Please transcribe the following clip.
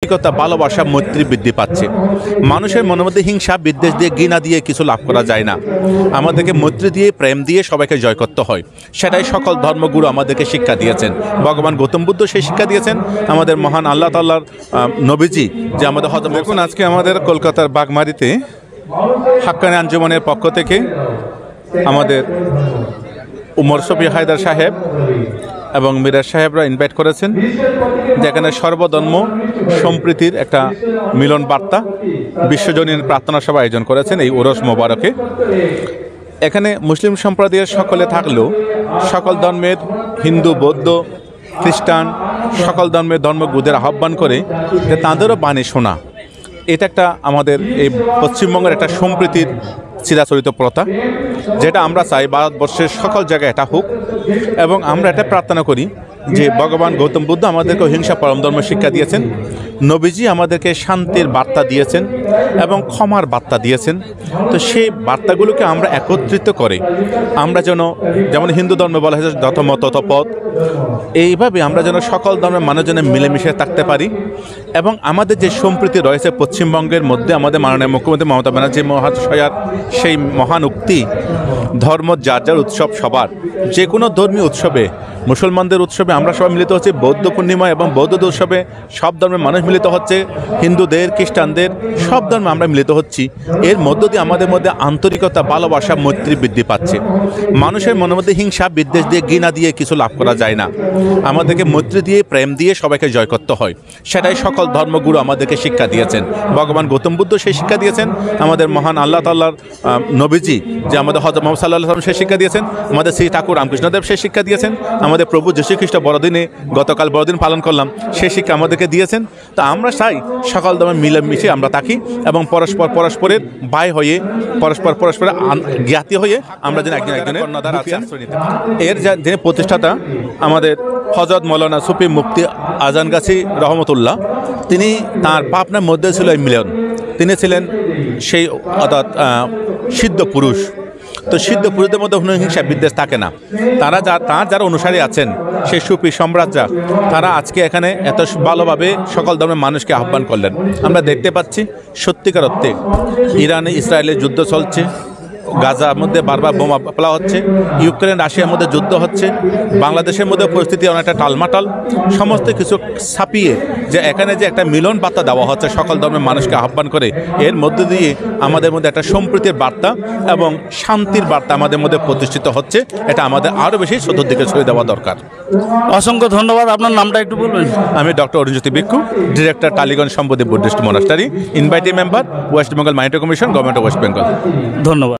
আন্তরিকতা, ভালোবাসা, মৈত্রী বৃদ্ধি পাচ্ছে। মানুষের মনের মধ্যে হিংসা, বিদ্বেষ দিয়ে, ঘৃণা দিয়ে কিছু লাভ করা যায় না। আমাদেরকে মৈত্রী দিয়ে, প্রেম দিয়ে সবাইকে জয় করতে হয়। সেটাই সকল ধর্মগুরু আমাদেরকে শিক্ষা দিয়েছেন। ভগবান গৌতম বুদ্ধ সেই শিক্ষা দিয়েছেন। আমাদের মহান আল্লাহ তাআলার নবীজি যে আমাদের হযরত দেখুন, আজকে আমাদের কলকাতার বাগমারিতে হাক্কানি আঞ্জুমানের পক্ষ থেকে আমাদের উমর শফি হায়দার সাহেব এবং মিরাজ সাহেবরা ইনভাইট করেছেন, যেখানে সর্বধর্ম সম্প্রীতির একটা মিলন বার্তা বিশ্বজনীন প্রার্থনা সভা আয়োজন করেছেন এই ওরস মোবারকে। এখানে মুসলিম সম্প্রদায়ের সকলে থাকলেও সকল ধর্মের হিন্দু, বৌদ্ধ, খ্রিস্টান সকল ধর্মের ধর্মগুরুদের আহ্বান করে যে তাঁদেরও বাণী শোনা। এটা একটা আমাদের এই পশ্চিমবঙ্গের একটা সম্প্রীতির চিরাচরিত প্রথা, যেটা আমরা চাই ভারতবর্ষের সকল জায়গায় এটা হোক। এবং আমরা এটা প্রার্থনা করি যে ভগবান গৌতম বুদ্ধ আমাদেরকে অহিংসা পরম ধর্ম শিক্ষা দিয়েছেন, নবীজি আমাদেরকে শান্তির বার্তা দিয়েছেন এবং ক্ষমার বার্তা দিয়েছেন। তো সেই বার্তাগুলোকে আমরা একত্রিত করে আমরা যেমন হিন্দু ধর্মে বলা হয়েছে যত মত তত পথ, এইভাবে আমরা যেন সকল ধর্মের মানুষজনে মিলেমিশে থাকতে পারি। এবং আমাদের যে সম্প্রীতি রয়েছে পশ্চিমবঙ্গের মধ্যে, আমাদের মাননীয় মুখ্যমন্ত্রী মমতা ব্যানার্জি মহাশয়ার সেই মহান উক্তি, ধর্ম যার যার উৎসব সবার। যে কোনো ধর্মীয় উৎসবে, মুসলমানদের উৎসবে আমরা সবাই মিলিত হচ্ছি, বৌদ্ধ পূর্ণিমা এবং বৌদ্ধ উৎসবে সব ধর্মের মানুষ মিলিত হচ্ছে, হিন্দুদের, খ্রিস্টানদের সব ধর্মে আমরা মিলিত হচ্ছি। এর মধ্য দিয়ে আমাদের মধ্যে আন্তরিকতা, ভালোবাসা, মৈত্রী বৃদ্ধি পাচ্ছে। মানুষের মনের মধ্যে হিংসা, বিদ্বেষ দিয়ে, ঘৃণা দিয়ে কিছু লাভ করা যায় না। আমাদেরকে মৈত্রী দিয়ে, প্রেম দিয়ে সবাইকে জয় করতে হয়। সেটাই সকল ধর্মগুরু আমাদেরকে শিক্ষা দিয়েছেন। ভগবান গৌতম বুদ্ধ সেই শিক্ষা দিয়েছেন। আমাদের মহান আল্লাহ তাআলার নবীজি যে আমাদের হযরত মুহাম্মদ সাল্লাল্লাহু আলাইহি ওয়াসাল্লাম সেই শিক্ষা দিয়েছেন। আমাদের শ্রী ঠাকুর রামকৃষ্ণদেব সেই শিক্ষা দিয়েছেন। আমাদের প্রভু যীশু খ্রিস্ট বড়দিনে গতকাল বড়দিন পালন করলাম, সেই শিক্ষা আমাদেরকে দিয়েছেন। তো আমরা চাই সকল ধর্মে মিলেমিশে আমরা থাকি এবং পরস্পরের ভাই হয়ে, পরস্পরের জ্ঞাতি হয়ে আমরা যেন একজনের এর যে প্রতিষ্ঠাতা আমাদের হযরত মৌলানা সুফি মুফতি আজান গাছি রহমতুল্লাহ, তিনি তাঁর ভাবনার মধ্যে ছিল এই মিলন। তিনি ছিলেন সেই অর্থাৎ সিদ্ধ পুরুষ। তো সিদ্ধ পুরুষদের মধ্যে কোনো হিংসা বিদ্বেষ থাকে না। তার যারা অনুসারী আছেন, সেই সুফি সম্রাটরা, তারা আজকে এখানে এত ভালোভাবে সকল ধর্মের মানুষকে আহ্বান করলেন। আমরা দেখতে পাচ্ছি সত্যিকার অর্থে ইরানে ইসরায়েলের যুদ্ধ চলছে, গাজার মধ্যে বারবার বোমা ফেলা হচ্ছে, ইউক্রেন রাশিয়ার মধ্যে যুদ্ধ হচ্ছে, বাংলাদেশের মধ্যে পরিস্থিতি অনেকটা টালমাটাল। সমস্ত কিছু ছাপিয়ে যে এখানে যে একটা মিলন বার্তা দেওয়া হচ্ছে সকল ধর্মের মানুষকে আহ্বান করে, এর মধ্যে দিয়ে আমাদের মধ্যে একটা সম্প্রীতির বার্তা এবং শান্তির বার্তা আমাদের মধ্যে প্রতিষ্ঠিত হচ্ছে। এটা আমাদের আরও বেশি চতুর্দিকে ছড়িয়ে দেওয়া দরকার। অসংখ্য ধন্যবাদ। আপনার নামটা একটু বলবেন? আমি ডক্টর অরুণজ্যোতি ভিক্ষু, ডিরেক্টর টালিগঞ্জ সম্পদী Buddhist monastery, invitee member, West Bengal minority commission, government of West Bengal. ধন্যবাদ।